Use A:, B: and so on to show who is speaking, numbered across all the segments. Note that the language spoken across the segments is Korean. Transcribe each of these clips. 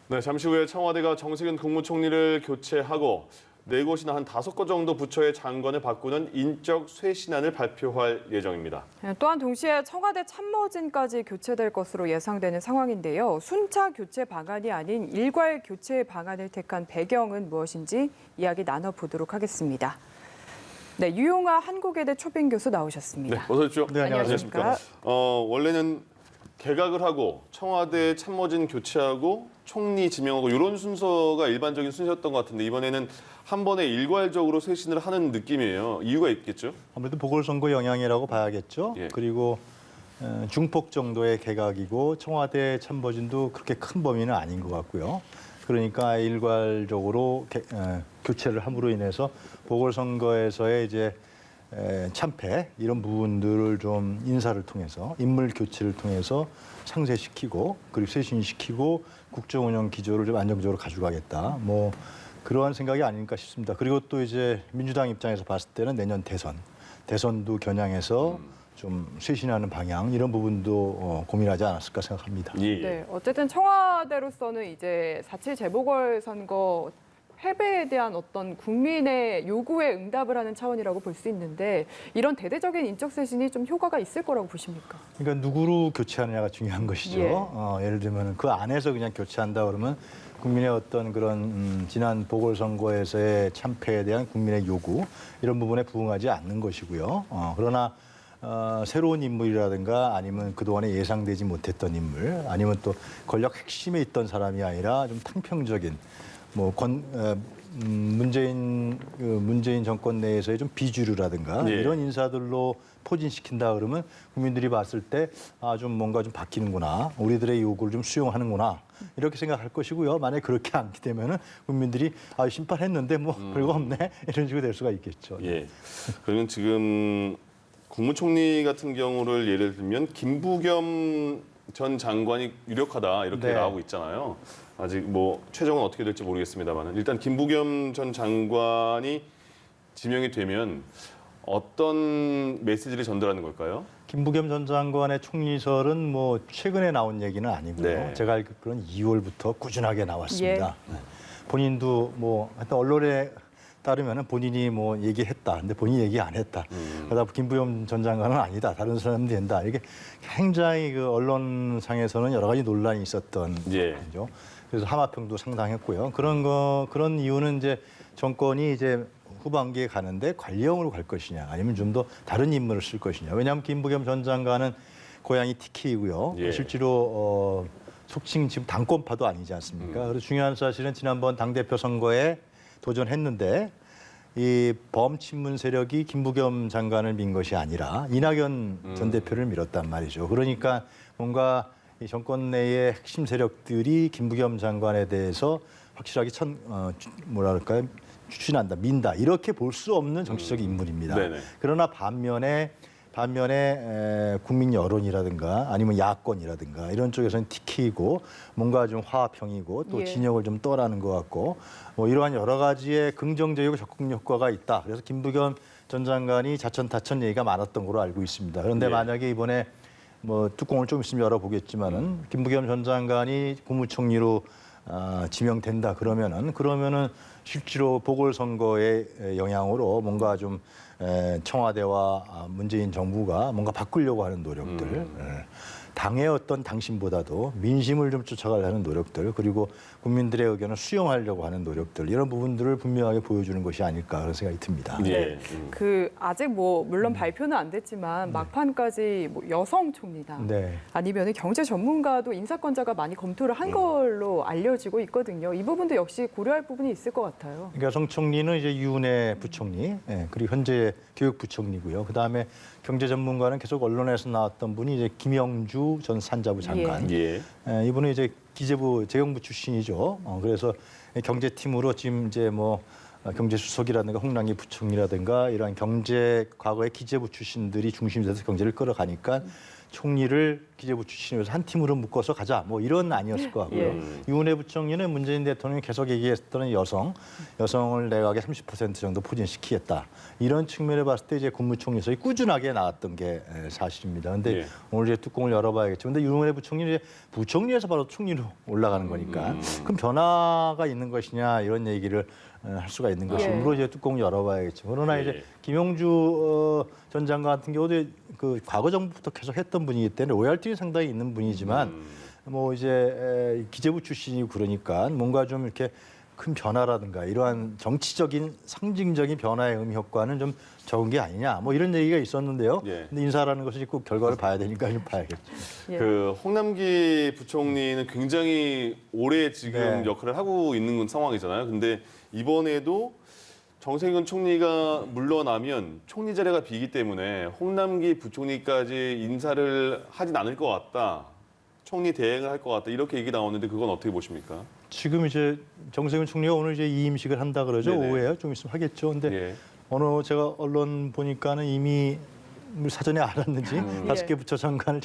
A: 네, 잠시 후에 청와대가 정세균 국무총리를 교체하고 네 곳이나 한 5곳 정도 부처의 장관을 바꾸는 인적 쇄신안을 발표할 예정입니다.
B: 또한 동시에 청와대 참모진까지 교체될 것으로 예상되는 상황인데요. 순차 교체 방안이 아닌 일괄 교체 방안을 택한 배경은 무엇인지 이야기 나눠보도록 하겠습니다. 네, 유용하 한국외대 초빙 교수 나오셨습니다.
A: 네, 어서 오십시오.
B: 네, 안녕하십니까.
A: 원래는 개각을 하고 청와대 참모진 교체하고 총리 지명하고 이런 순서가 일반적인 순서였던 것 같은데 이번에는 한 번에 일괄적으로 쇄신을 하는 느낌이에요. 이유가 있겠죠?
C: 아무래도 보궐선거 영향이라고 봐야겠죠.
A: 예.
C: 그리고 중폭 정도의 개각이고 청와대 참모진도 그렇게 큰 범위는 아닌 것 같고요. 그러니까 일괄적으로 교체를 함으로 인해서 보궐선거에서의 이제 참패 이런 부분들을 좀 인사를 통해서 인물 교체를 통해서 상쇄시키고 그리고 쇄신시키고 국정운영 기조를 좀 안정적으로 가져가겠다. 뭐 그러한 생각이 아닐까 싶습니다. 그리고 또 이제 민주당 입장에서 봤을 때는 내년 대선도 겨냥해서 좀 쇄신하는 방향 이런 부분도 고민하지 않았을까 생각합니다.
A: 예.
B: 네, 어쨌든 청와대로서는 이제 4.7 재보궐선거 패배에 대한 어떤 국민의 요구에 응답을 하는 차원이라고 볼 수 있는데 이런 대대적인 인적 쇄신이 좀 효과가 있을 거라고 보십니까?
C: 그러니까 누구로 교체하느냐가 중요한 것이죠.
B: 예.
C: 예를 들면 그 안에서 그냥 교체한다 그러면 국민의 어떤 그런 지난 보궐선거에서의 참패에 대한 국민의 요구 이런 부분에 부응하지 않는 것이고요. 그러나 새로운 인물이라든가 아니면 그동안에 예상되지 못했던 인물 아니면 또 권력 핵심에 있던 사람이 아니라 좀 탕평적인 뭐 문재인 정권 내에서의 좀 비주류라든가
A: 예.
C: 이런 인사들로 포진시킨다 그러면 국민들이 봤을 때 좀 뭔가 좀 바뀌는구나 우리들의 요구를 좀 수용하는구나 이렇게 생각할 것이고요. 만약에 그렇게 않게 되면은 국민들이 심판했는데 뭐 별거 없네 이런 식으로 될 수가 있겠죠.
A: 예. 그러면 지금 국무총리 같은 경우를 예를 들면 김부겸 전 장관이 유력하다 이렇게
C: 네.
A: 나오고 있잖아요. 아직 뭐 최종은 어떻게 될지 모르겠습니다만 일단 김부겸 전 장관이 지명이 되면 어떤 메시지를 전달하는 걸까요?
C: 김부겸 전 장관의 총리설은 뭐 최근에 나온 얘기는 아니고요.
A: 네.
C: 제가 알기로는 2월부터 꾸준하게 나왔습니다. 네. 본인도 뭐 하여튼 언론에 따르면은 본인이 뭐 얘기했다. 근데 본인이 얘기 안 했다. 그러다 김부겸 전 장관은 아니다. 다른 사람이 된다. 이게 굉장히 그 언론상에서는 여러 가지 논란이 있었던
A: 예.
C: 거죠. 그래서 하마평도 상당했고요. 그런 이유는 이제 정권이 이제 후반기에 가는데 관리형으로 갈 것이냐 아니면 좀 더 다른 인물을 쓸 것이냐. 왜냐하면 김부겸 전 장관은 고향이 TK이고요.
A: 예.
C: 실제로 속칭 지금 당권파도 아니지 않습니까? 그래서 중요한 사실은 지난번 당대표 선거에 도전했는데 이 범친문 세력이 김부겸 장관을 민 것이 아니라 이낙연 전 대표를 밀었단 말이죠. 그러니까 뭔가 이 정권 내의 핵심 세력들이 김부겸 장관에 대해서 확실하게 추진한다, 민다 이렇게 볼 수 없는 정치적 인물입니다.
A: 네네.
C: 그러나 반면에 국민 여론이라든가 아니면 야권이라든가 이런 쪽에서는 TK이고 뭔가 좀 화합형이고 또
B: 예.
C: 진영을 좀 떠나는 것 같고 뭐 이러한 여러 가지의 긍정적이고 적극 효과가 있다. 그래서 김부겸 전 장관이 자천타천 얘기가 많았던 걸로 알고 있습니다. 그런데
A: 예.
C: 만약에 이번에 뭐 뚜껑을 좀 있으면 열어보겠지만은 김부겸 전 장관이 국무총리로 지명된다 그러면은 실제로 보궐선거의 영향으로 뭔가 좀 청와대와 문재인 정부가 뭔가 바꾸려고 하는 노력들, 당의 어떤 당심보다도 민심을 좀 쫓아가려는 노력들, 그리고 국민들의 의견을 수용하려고 하는 노력들 이런 부분들을 분명하게 보여주는 것이 아닐까 그런 생각이 듭니다.
A: 예.
B: 그 아직 뭐 물론 발표는 안 됐지만 막판까지 뭐 여성 총리나
C: 네.
B: 아니면 경제 전문가도 인사권자가 많이 검토를 한 걸로 알려지고 있거든요. 이 부분도 역시 고려할 부분이 있을 것 같아요.
C: 그러니까 여성 총리는 이제 유은혜 부총리, 그리고 현재 교육부총리고요. 그 다음에 경제 전문가는 계속 언론에서 나왔던 분이 이제 김영주 전 산자부 장관.
A: 예.
C: 이분은 이제 기재부 재경부 출신이죠. 그래서 경제팀으로 지금 이제 뭐 경제수석이라든가 홍남기 부총리라든가 이러한 과거의 기재부 출신들이 중심이 돼서 경제를 끌어가니까 총리를 기재부 출신이어서 한 팀으로 묶어서 가자 뭐 이런 아니었을 것 같고요.
B: 예.
C: 유은혜 부총리는 문재인 대통령이 계속 얘기했던 여성을 내각의 30% 정도 포진시키겠다. 이런 측면에 봤을 때 이제 국무총리에서 꾸준하게 나왔던 게 사실입니다. 근데
A: 예.
C: 오늘 이제 뚜껑을 열어봐야겠죠. 근데 유은혜 부총리는 이제 부총리에서 바로 총리로 올라가는 거니까 그럼 변화가 있는 것이냐 이런 얘기를 할 수가 있는 것이므로 이제 뚜껑을 열어봐야겠죠. 그러나
A: 예.
C: 이제 김용주 전 장관 같은 경우도 그 과거 정부부터 계속 했던 분이기 때문에 로얄티는 상당히 있는 분이지만 뭐 이제 기재부 출신이고 그러니까 뭔가 좀 이렇게 큰 변화라든가 이러한 정치적인 상징적인 변화의 의미 효과는 좀 적은 게 아니냐 뭐 이런 얘기가 있었는데요.
A: 예.
C: 근데 인사라는 것은 꼭 결과를 봐야 되니까 좀 봐야겠죠.
B: 예.
A: 그 홍남기 부총리는 굉장히 오래 지금
C: 네.
A: 역할을 하고 있는 상황이잖아요. 근데 이번에도 정세균 총리가 물러나면 총리 자리가 비기 때문에 홍남기 부총리까지 인사를 하진 않을 것 같다. 총리 대행을 할 것 같다. 이렇게 얘기 나오는데 그건 어떻게 보십니까?
C: 지금 이제 정세균 총리가 오늘 이제 이임식을 한다 그러죠.
A: 네네.
C: 오후에 좀 있으면 하겠죠. 근데
A: 예.
C: 어느 제가 언론 보니까는 이미 사전에 알았는지 다섯 개 부처 장관을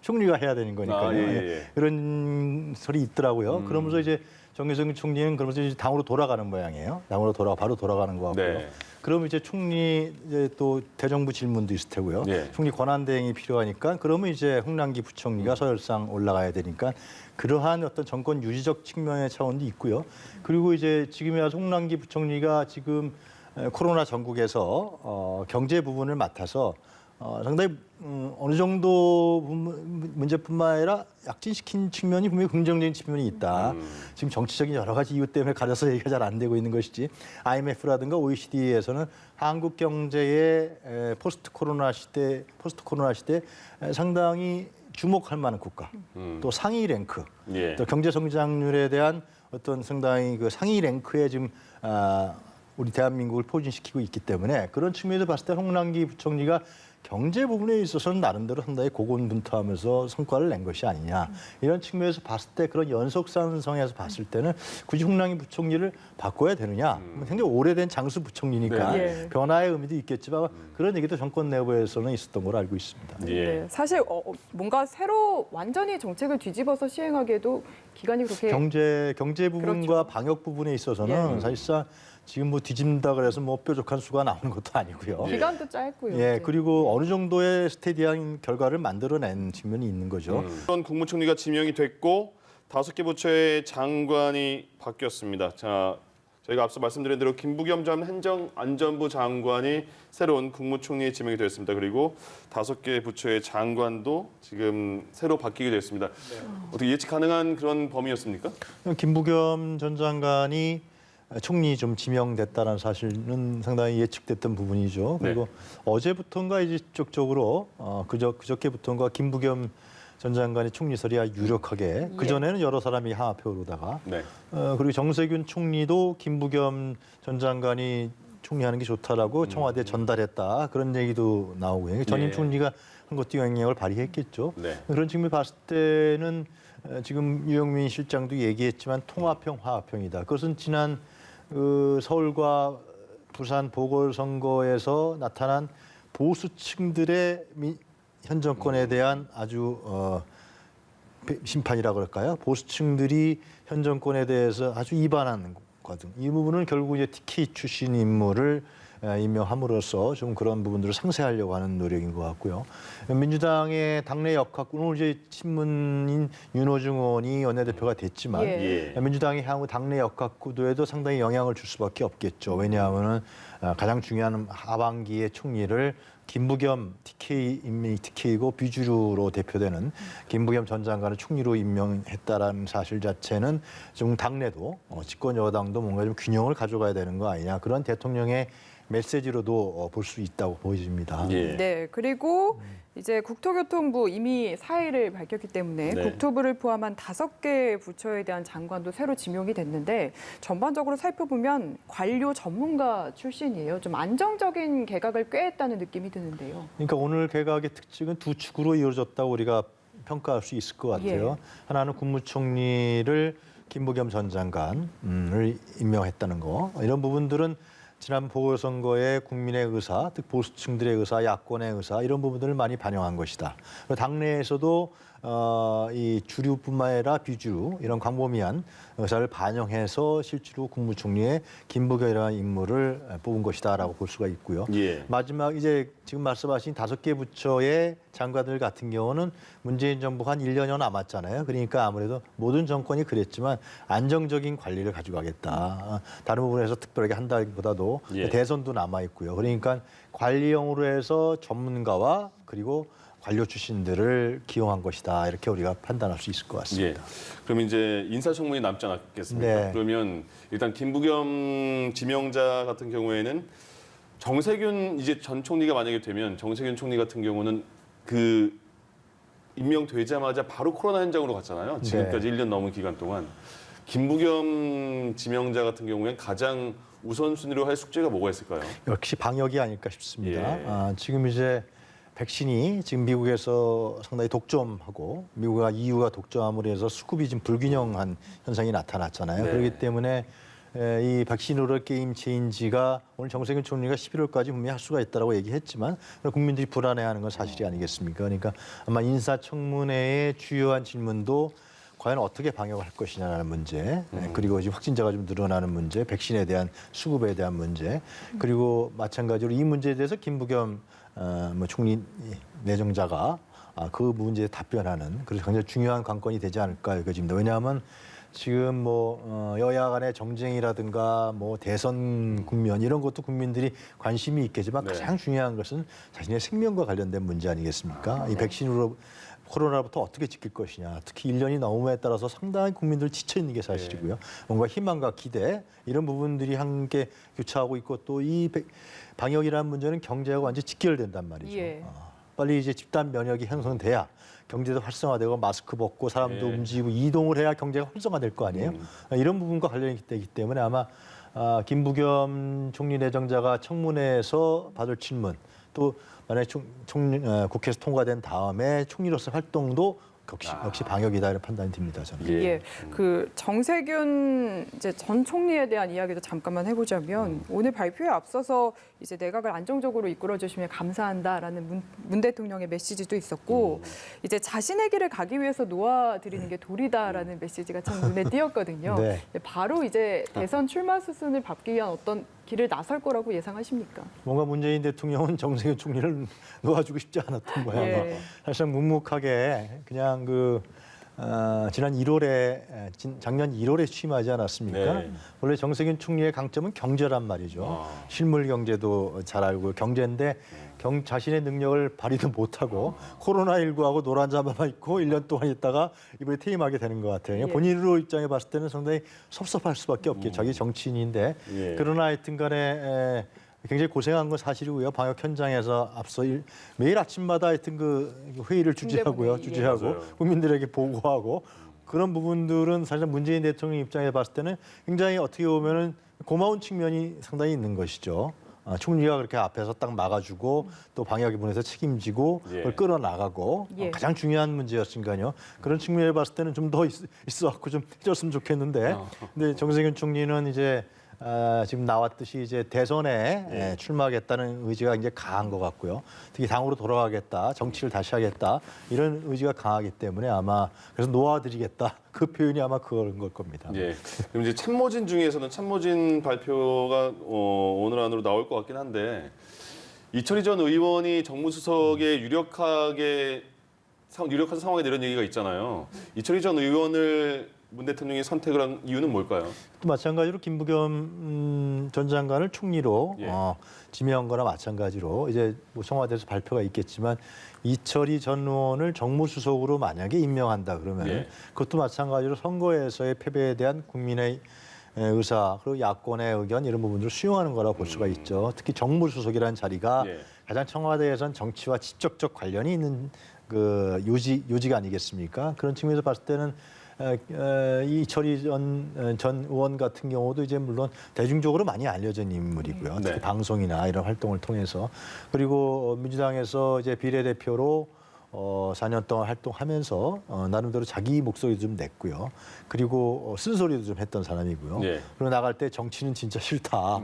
C: 총리가 해야 되는 거니까요.
A: 아, 예.
C: 그런 소리 있더라고요. 그러면서 이제 정세균 총리는 그러면서 이제 당으로 돌아가는 모양이에요. 당으로 바로 돌아가는 거 같고요.
A: 네.
C: 그러면 이제 총리 이제 또 대정부 질문도 있을 테고요.
A: 예.
C: 총리 권한 대행이 필요하니까 그러면 이제 홍남기 부총리가 서열상 올라가야 되니까 그러한 어떤 정권 유지적 측면의 차원도 있고요. 그리고 이제 지금에 와서 홍남기 부총리가 지금 코로나 전국에서 경제 부분을 맡아서 상당히 어느 정도 문제뿐만 아니라 약진시킨 측면이 분명히 긍정적인 측면이 있다. 지금 정치적인 여러 가지 이유 때문에 가려서 얘기가 잘 안 되고 있는 것이지 IMF라든가 OECD에서는 한국 경제의 포스트 코로나 시대 상당히 주목할 만한 국가, 또 상위 랭크,
A: 예.
C: 또 경제 성장률에 대한 어떤 상당히 그 상위 랭크에 지금 우리 대한민국을 포진시키고 있기 때문에 그런 측면에서 봤을 때 홍남기 부총리가 경제 부분에 있어서는 나름대로 상당히 고군분투하면서 성과를 낸 것이 아니냐 이런 측면에서 봤을 때 그런 연속선상에서 봤을 때는 굳이 홍남기 부총리를 바꿔야 되느냐 굉장히 오래된 장수 부총리니까
B: 네.
C: 변화의 의미도 있겠지만 그런 얘기도 정권 내부에서는 있었던 걸로 알고 있습니다.
A: 예.
B: 네, 사실 뭔가 새로 완전히 정책을 뒤집어서 시행하기에도 기간이 그렇게
C: 경제 부분과
B: 그렇죠.
C: 방역 부분에 있어서는 사실상 지금 뭐 뒤집는다 그래서 뭐 뾰족한 수가 나오는 것도 아니고요.
B: 기간도 짧고요.
C: 예, 그리고 어느 정도의 스테디한 결과를 만들어낸 측면이 있는 거죠.
A: 현 국무총리가 지명이 됐고 5개 부처의 장관이 바뀌었습니다. 자, 저희가 앞서 말씀드린 대로 김부겸 전 행정안전부 장관이 새로운 국무총리에 지명이 되었습니다. 그리고 5개 부처의 장관도 지금 새로 바뀌게 됐습니다. 어떻게 예측 가능한 그런 범위였습니까?
C: 김부겸 전 장관이 총리 좀 지명됐다는 사실은 상당히 예측됐던 부분이죠. 그리고 어제부터인가 이제 직접적으로 그저께부터인가 김부겸 전 장관의 총리설이 아주 유력하게 그전에는 여러 사람이 하하표 오르다가
A: 네.
C: 그리고 정세균 총리도 김부겸 전 장관이 총리하는 게 좋다라고 청와대에 전달했다 그런 얘기도 나오고요. 전임
A: 예.
C: 총리가 한 것도 영향을 발휘했겠죠.
A: 네.
C: 그런 측면을 봤을 때는 지금 유영민 실장도 얘기했지만 통합형 화합형이다. 그것은 지난 서울과 부산 보궐선거에서 나타난 보수층들의 현 정권에 대한 아주 심판이라 그럴까요? 보수층들이 현 정권에 대해서 아주 이반하는 거거든. 이 부분은 결국 이제 TK 출신 인물을 임명함으로써 좀 그런 부분들을 상쇄하려고 하는 노력인 것 같고요. 민주당의 당내 역학 오늘 이제 친문인 윤호중 의원이 원내대표가 됐지만
A: 예.
C: 민주당의 향후 당내 역학 구도에도 상당히 영향을 줄 수밖에 없겠죠. 왜냐하면은 가장 중요한 하반기의 총리를 김부겸 TK이고 비주류로 대표되는 김부겸 전 장관을 총리로 임명했다라는 사실 자체는 좀 당내도 집권 여당도 뭔가 좀 균형을 가져가야 되는 거 아니냐 그런 대통령의 메시지로도 볼 수 있다고 보여집니다.
A: 예.
B: 네, 그리고 이제 국토교통부 이미 사의를 밝혔기 때문에
A: 네.
B: 국토부를 포함한 5개 부처에 대한 장관도 새로 지명이 됐는데 전반적으로 살펴보면 관료 전문가 출신이에요. 좀 안정적인 개각을 꾀했다는 느낌이 드는데요.
C: 그러니까 오늘 개각의 특징은 두 축으로 이루어졌다고 우리가 평가할 수 있을 것 같아요. 하나는 국무총리를 김부겸 전 장관을 임명했다는 거. 이런 부분들은 지난 보궐선거에 국민의 의사, 즉 보수층들의 의사, 야권의 의사 이런 부분들을 많이 반영한 것이다. 당내에서도 이 주류뿐만 아니라 비주류 이런 광범위한 의사를 반영해서 실제로 국무총리의 김부겸이라는 인물을 뽑은 것이다라고 볼 수가 있고요.
A: 예.
C: 마지막 이제 지금 말씀하신 5개 부처의 장관들 같은 경우는 문재인 정부가 한 1년여 남았잖아요. 그러니까 아무래도 모든 정권이 그랬지만 안정적인 관리를 가져가겠다. 다른 부분에서 특별하게 한다기보다도
A: 예.
C: 대선도 남아 있고요. 그러니까 관리형으로 해서 전문가와 그리고 관료 출신들을 기용한 것이다. 이렇게 우리가 판단할 수 있을 것 같습니다.
A: 예. 그럼 이제 인사청문회 남지 않았겠습니까?
C: 네.
A: 그러면 일단 김부겸 지명자 같은 경우에는 정세균 이제 전 총리가 만약에 되면 정세균 총리 같은 경우는 그 임명되자마자 바로 코로나 현장으로 갔잖아요. 지금까지 1년 넘은 기간 동안. 김부겸 지명자 같은 경우에는 가장 우선순위로 할 숙제가 뭐가 있을까요?
C: 역시 방역이 아닐까 싶습니다.
A: 예.
C: 지금 이제 백신이 지금 미국에서 상당히 독점하고 미국과 EU가 독점함으로 해서 수급이 지금 불균형한 현상이 나타났잖아요.
A: 네.
C: 그렇기 때문에 이 백신으로 게임 체인지가 오늘 정세균 총리가 11월까지 분명히 할 수가 있다고 얘기했지만 국민들이 불안해하는 건 사실이 아니겠습니까? 그러니까 아마 인사청문회의 주요한 질문도 과연 어떻게 방역을 할 것이냐는 문제, 그리고 지금 확진자가 좀 늘어나는 문제, 백신에 대한 수급에 대한 문제, 그리고 마찬가지로 이 문제에 대해서 김부겸 총리 내정자가 그 문제에 답변하는 그래서 굉장히 중요한 관건이 되지 않을까 여겨집니다. 왜냐하면 지금 뭐 여야 간의 정쟁이라든가 뭐 대선 국면 이런 것도 국민들이 관심이 있겠지만
A: 네.
C: 가장 중요한 것은 자신의 생명과 관련된 문제 아니겠습니까? 이 백신으로 코로나부터 어떻게 지킬 것이냐. 특히 1년이 넘음에 따라서 상당히 국민들 지쳐 있는 게 사실이고요. 뭔가 희망과 기대 이런 부분들이 함께 교차하고 있고 또 이 방역이라는 문제는 경제하고 완전히 직결된단 말이죠.
B: 예.
C: 빨리 이제 집단 면역이 형성돼야 경제도 활성화되고 마스크 벗고 사람도
A: 예.
C: 움직이고 이동을 해야 경제가 활성화될 거 아니에요. 이런 부분과 관련이 되기 때문에 아마 김부겸 총리 내정자가 청문회에서 받을 질문 또 만약에 국회에서 통과된 다음에 총리로서 활동도 역시 방역이다 이런 판단이 듭니다. 저는.
B: 예, 그 정세균 이제 전 총리에 대한 이야기도 잠깐만 해보자면 오늘 발표에 앞서서 이제 내각을 안정적으로 이끌어 주시면 감사한다라는 문 대통령의 메시지도 있었고 이제 자신의 길을 가기 위해서 놓아드리는 게 도리다라는 메시지가 참 눈에 띄었거든요.
C: 네.
B: 바로 이제 대선 출마 수순을 밟기 위한 어떤 길을 나설 거라고 예상하십니까?
C: 뭔가 문재인 대통령은 정세균 총리를 놓아주고 싶지 않았던 모양이에요.
B: 예.
C: 사실상 묵묵하게 그냥 지난 1월에 작년 1월에 취임하지 않았습니까?
A: 네.
C: 원래 정세균 총리의 강점은 경제란 말이죠. 실물 경제도 잘 알고 경제인데 자신의 능력을 발휘도 못하고 코로나19하고 노란 자바만 입고 1년 동안 있다가 이번에 퇴임하게 되는 것 같아요.
B: 예.
C: 본인으로 입장에 봤을 때는 상당히 섭섭할 수밖에 없겠죠. 자기 정치인인데
A: 예.
C: 그러나 하여튼 간에 굉장히 고생한 건 사실이고요. 방역 현장에서 앞서 매일 아침마다 하여튼 그 회의를 주재하고요.
B: 중대본회의.
C: 주재하고
A: 맞아요.
C: 국민들에게 보고하고 그런 부분들은 사실 문재인 대통령 입장에 봤을 때는 굉장히 어떻게 보면은 고마운 측면이 상당히 있는 것이죠. 총리가 그렇게 앞에서 딱 막아주고 또 방역에 분해서 책임지고
A: 예.
C: 그걸 끌어나가고
B: 예.
C: 가장 중요한 문제였으니까요. 그런 측면에 봤을 때는 좀 더 있어갖고 좀 해줬으면 좋겠는데 근데 정세균 총리는 이제 지금 나왔듯이 이제 대선에 출마하겠다는 의지가 이제 강한 것 같고요. 특히 당으로 돌아가겠다, 정치를 다시 하겠다 이런 의지가 강하기 때문에 아마 그래서 놓아드리겠다 그 표현이 아마 그런 걸 겁니다.
A: 예. 그럼 이제 참모진 중에서는 참모진 발표가 오늘 안으로 나올 것 같긴 한데 이철희 전 의원이 정무수석에 유력한 상황에 내린 얘기가 있잖아요. 이철희 전 의원을 문 대통령이 선택을 한 이유는 뭘까요?
C: 또 마찬가지로 김부겸 전 장관을 총리로
A: 예.
C: 지명한 거나 마찬가지로 이제 뭐 청와대에서 발표가 있겠지만 이철희 전 의원을 정무수석으로 만약에 임명한다 그러면
A: 예.
C: 그것도 마찬가지로 선거에서의 패배에 대한 국민의 의사 그리고 야권의 의견 이런 부분들을 수용하는 거라고 볼 수가 있죠. 특히 정무수석이라는 자리가
A: 예.
C: 가장 청와대에선 정치와 직접적 관련이 있는 그 요지가 아니겠습니까? 그런 측면에서 봤을 때는 이철희 전 의원 같은 경우도 이제 물론 대중적으로 많이 알려진 인물이고요. 특히
A: 네.
C: 방송이나 이런 활동을 통해서 그리고 민주당에서 이제 비례대표로 4년 동안 활동하면서 나름대로 자기 목소리도 좀 냈고요. 그리고 쓴소리도 좀 했던 사람이고요.
A: 네.
C: 그리고 나갈 때 정치는 진짜 싫다.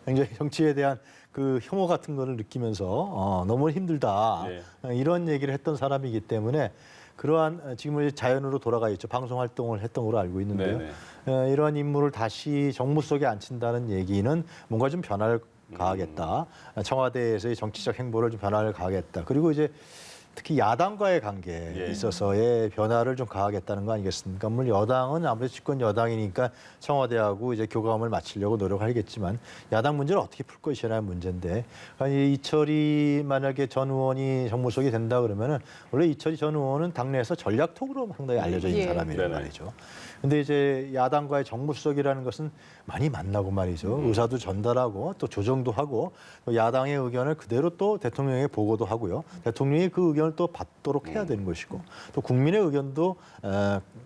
C: 굉장히 정치에 대한 그 혐오 같은 거를 느끼면서 너무 힘들다.
A: 네.
C: 이런 얘기를 했던 사람이기 때문에 그러한 지금은 자연으로 돌아가 있죠. 방송 활동을 했던 걸로 알고 있는데요.
A: 네네.
C: 이러한 인물을 다시 정무 속에 앉힌다는 얘기는 뭔가 좀 변화를 가하겠다. 청와대에서의 정치적 행보를 좀 변화를 가하겠다. 그리고 이제 특히 야당과의 관계에
A: 예.
C: 있어서의 변화를 좀 가하겠다는 거 아니겠습니까? 물론 여당은 아무래도 집권 여당이니까 청와대하고 이제 교감을 맞추려고 노력하겠지만 야당 문제를 어떻게 풀 것이라는 문제인데 아니 이철이 만약에 전 의원이 정무수석이 된다 그러면은 원래 이철이 전 의원은 당내에서 전략톡으로 상당히 알려져 있는
B: 예.
C: 사람이란
A: 네네.
C: 말이죠. 근데 이제 야당과의 정무수석이라는 것은 많이 만나고 말이죠. 의사도 전달하고 또 조정도 하고 또 야당의 의견을 그대로 또 대통령에게 보고도 하고요. 대통령이 그 의견을 또 받도록 해야 되는 것이고 또 국민의 의견도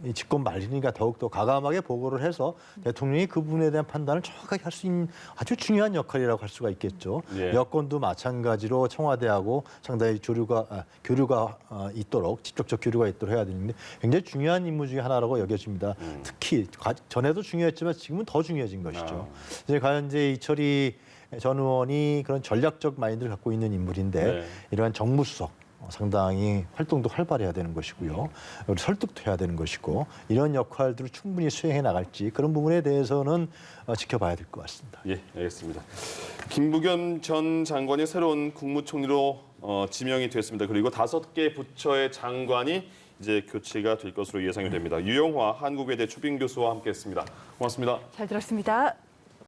C: 이 집권 말이니까 더욱더 과감하게 보고를 해서 대통령이 그 부분에 대한 판단을 정확하게 할 수 있는 아주 중요한 역할이라고 할 수가 있겠죠.
A: 예.
C: 여권도 마찬가지로 청와대하고 상당히 교류가 있도록 직접적 교류가 있도록 해야 되는데 굉장히 중요한 임무 중에 하나라고 여겨집니다. 특히 전에도 중요했지만 지금은 더 중요해진 것이죠. 이제 과연 이제 이철이 전 의원이 그런 전략적 마인드를 갖고 있는 인물인데
A: 네.
C: 이러한 정무수석 상당히 활동도 활발해야 되는 것이고요. 설득도 해야 되는 것이고 이런 역할들을 충분히 수행해 나갈지 그런 부분에 대해서는 지켜봐야 될 것 같습니다.
A: 예, 알겠습니다. 김부겸 전 장관이 새로운 국무총리로 지명이 됐습니다. 그리고 5개 부처의 장관이 이제 교체가 될 것으로 예상이 됩니다. 유영화 한국외대 초빙 교수와 함께했습니다. 고맙습니다.
B: 잘 들었습니다.